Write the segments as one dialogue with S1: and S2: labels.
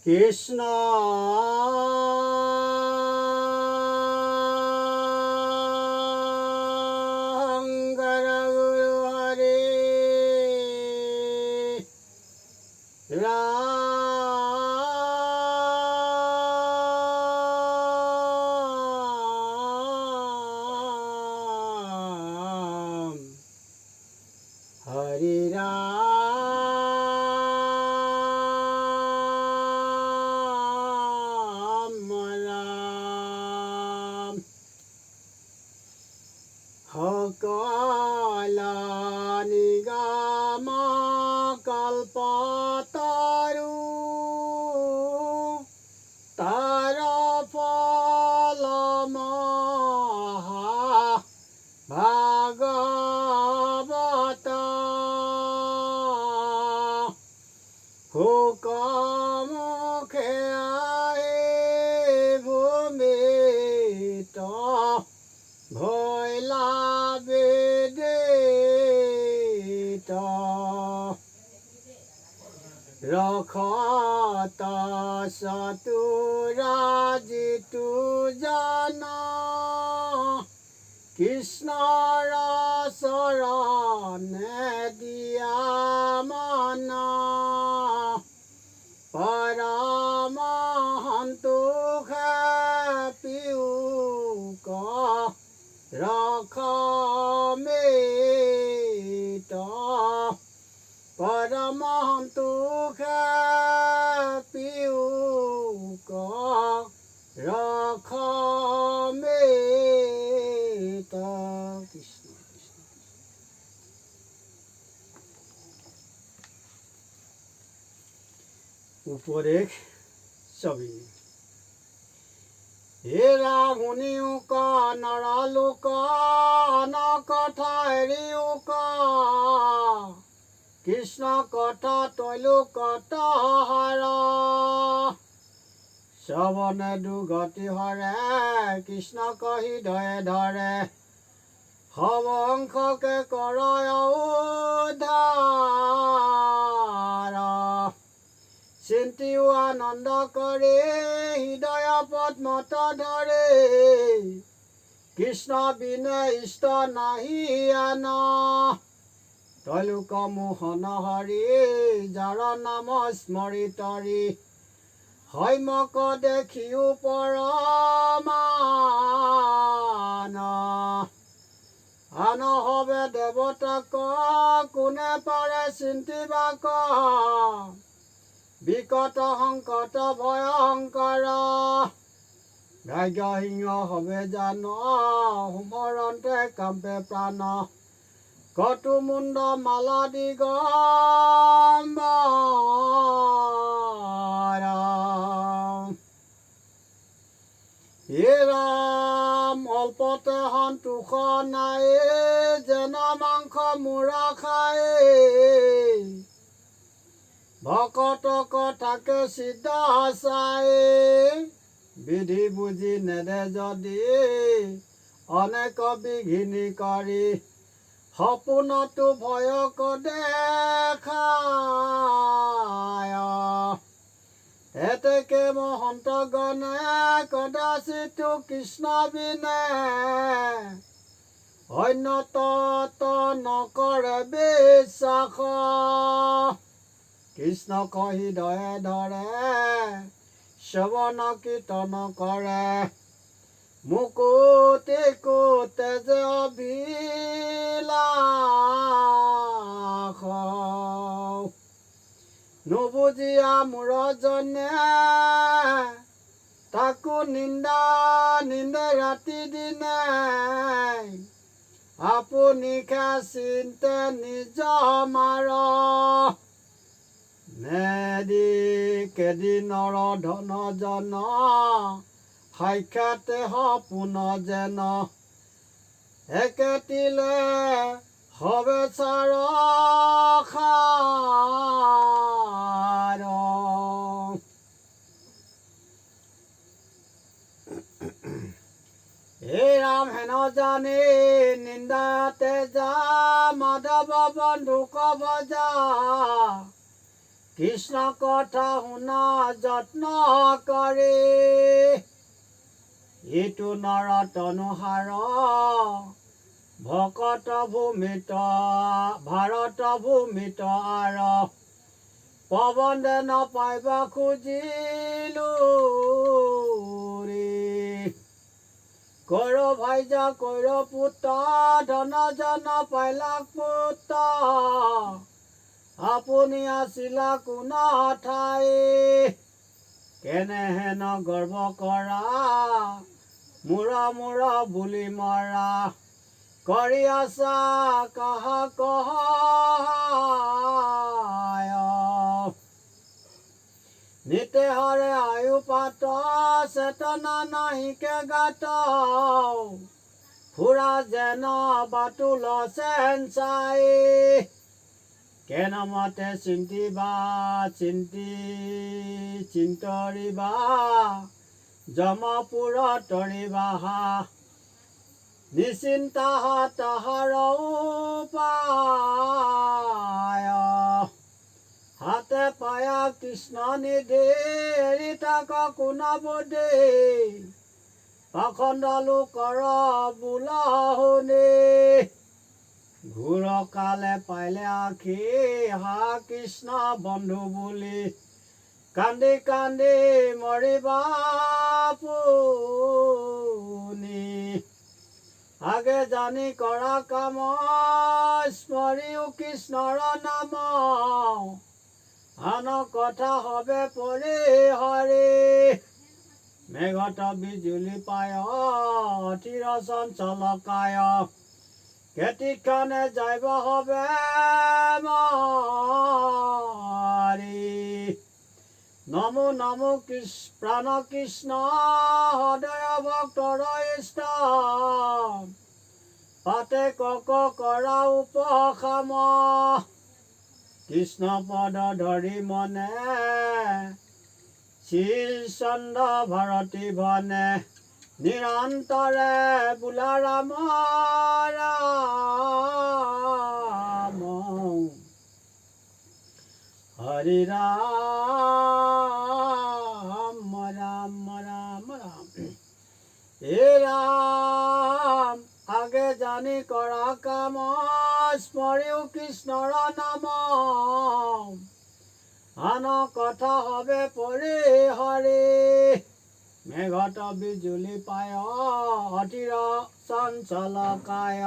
S1: কৃষ্ণ শংকৰ গুৰু হৰি ৰাম হৰি ৰাম সকল নিগম কল্পতৰু তাৰ ফল মহা ভাগৱত শুকমুখে ভূমিত ভৈলা বেদিত ৰখত চতুৰা যিটো জন কৃষ্ণৰ চৰণে দিয়া মন পৰমহন্তোষ পিউক ৰখমেত পৰমহন্তোষ পিউক ৰখমেত। কৃষ্ণ উপদেশ ছবি হেৰা শুনিও ক নৰলোক নকথা এৰিও ক কৃষ্ণ কথা তৈলোকত হৰ শ্ৰৱণে দুৰ্গতি হৰে কৃষ্ণক হৃদয়ে ধৰে সবংশকে কৰয় উদ্ধাৰ চিন্তিও আনন্দ কৰে হৃদয় পদ্মত ধৰে কৃষ্ণ বিনে ইষ্ট নাহি আন তৈলোক মোহন হৰি যাৰ নাম স্মৰিতৰি হৈমক দেখিও পৰমান আন হবে দেৱতাক কোনে পাৰে চিন্তিবাক বিকট সংকট ভয়ংকৰ ভাগ্যহীন হবে জান সুমৰণতে কাম্পে প্ৰাণ কটু মুণ্ড মালা দিগম্বৰ হে ৰাম অল্পতে সন্তোষ নাই যেন মাংস মূৰা খায় ভকত কথাকে চিধা চাই বিধি বুজি নেদে যদি অনেক বিঘিনি কৰি সপোনতো ভয়ক দেখায় এতেকে মহন্তগণে কদাচিত কৃষ্ণ বিনে অন্য তত নকৰে বিশ্বাস কৃষ্ণক হৃদয়ে ধৰে শ্ৰৱণ কীৰ্তন কৰে মুকুতি কোতে যে অভিলাষ নুবুজিয়া মূৰ জনে তাকো নিন্দা নিন্দে ৰাতি দিনে আপুনি চিন্তে নিজ মাৰ নেদি কেদিনৰ ধন জন সাক্ষাতে সপোন যেন একেটিলে হবে চাৰ খাৰ হে ৰাম হেন জানি নিন্দাতে যা মাধৱ বন্ধুক ভজা কৃষ্ণ কথা শুনা যত্ন কৰে ইটো নৰতনুহাৰ ভকত ভূমিত ভাৰত ভূমিত আৰ পৱন নপাইব খুজিলো ৰে কৰ ভাইজা কৰ পুত্ৰ ধন জন পাইলা পুত্ৰ আপুনি আছিলা কোন ঠাই কেনেহেন গৰ্ব কৰা মূৰ বুলি মৰা কৰি আছা কাহা কহায় নিতে হৰে আয়ু পাত চেতনা নাহিকে গাত ফুৰা যেন বাতুল চেঞ্চাই কেনমতে চিন্তৰিবা যমপুৰ তৰিবা নিশ্চিন্তা তাহাৰ উপায় হাতে পায়া কৃষ্ণ নিধি এৰি থাক কোন বুদ্ধি পাখণ্ড লোকৰ বোলা শুনি ঘূৰ কালে পাইলে আখি হা কৃষ্ণ বন্ধু বুলি কান্দি কান্দি মৰিবা পুনি আগে জানি কৰা কাম স্মৰিও কৃষ্ণৰ নাম আন কথা হবে পৰিহৰি মেঘত বিজুলি পায় অধীৰ চঞ্চলকায় কেতিক্ষণে যাইব হবে মাৰি নমো নমো প্ৰাণ কৃষ্ণ সদয় ভক্তৰ ইষ্ট পাতে কক কৰা উপশম কৃষ্ণ পদ ধৰি মনে শ্ৰীচন্দ্ৰ ভাৰতী বনে নিৰন্তৰে বোলা ৰাম ৰাম হৰি ৰাম ৰাম ৰাম ৰাম হে ৰাম আগে জানি কৰা কাম স্মৰিও কৃষ্ণৰ নাম আন কথা হবে পৰিহৰি মেঘত বিজুলি পায় অধীৰ চঞ্চলকায়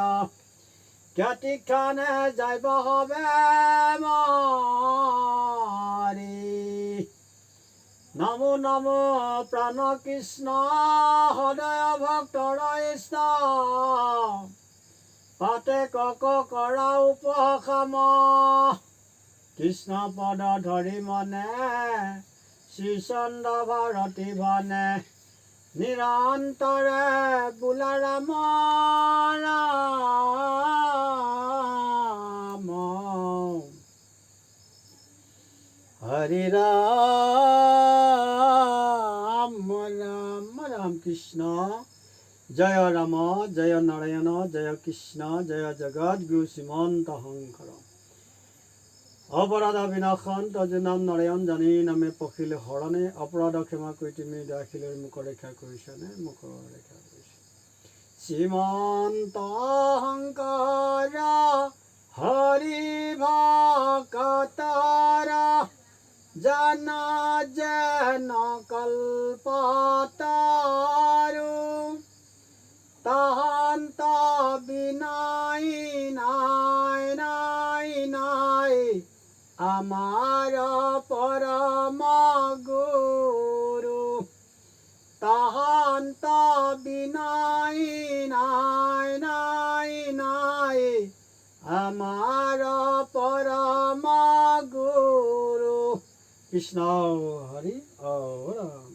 S1: কেতিক্ষণে যাইব হবে মাৰি নমো নমো প্ৰাণ কৃষ্ণ সদয় ভক্তৰ ইষ্ট পাতে কক কৰা উপশম কৃষ্ণ পদ ধৰি মনে শ্ৰীচন্দ্ৰ ভাৰতী বনে নিৰন্তৰে বোলা ৰাম ৰাম হৰি ৰাম ৰাম ৰাম কৃষ্ণ জয় ৰাম জয় নাৰায়ণ জয় কৃষ্ণ জয় জগদ্গুৰু শ্ৰীমন্ত শংকৰ অপৰাধ বিনাশন তজ নাম নাৰায়ণ জানি নামে পখিলে হৰণে অপৰাধ ক্ষমা কৰি তুমি দাখিলৰ মুখ ৰেখা কৰিছানে মুখ ৰেখা কৰিছা শ্ৰীমন্ত শংকৰ হৰি ভকতৰ জানা যেন কল্পতৰু তাহান্ত বিনাই নাই নাই নাই আমাৰ পৰম গুৰু তাহান্ত বিনাই নাই নাই নাই আমাৰ পৰম গুৰু কৃষ্ণ হৰি ৰাম।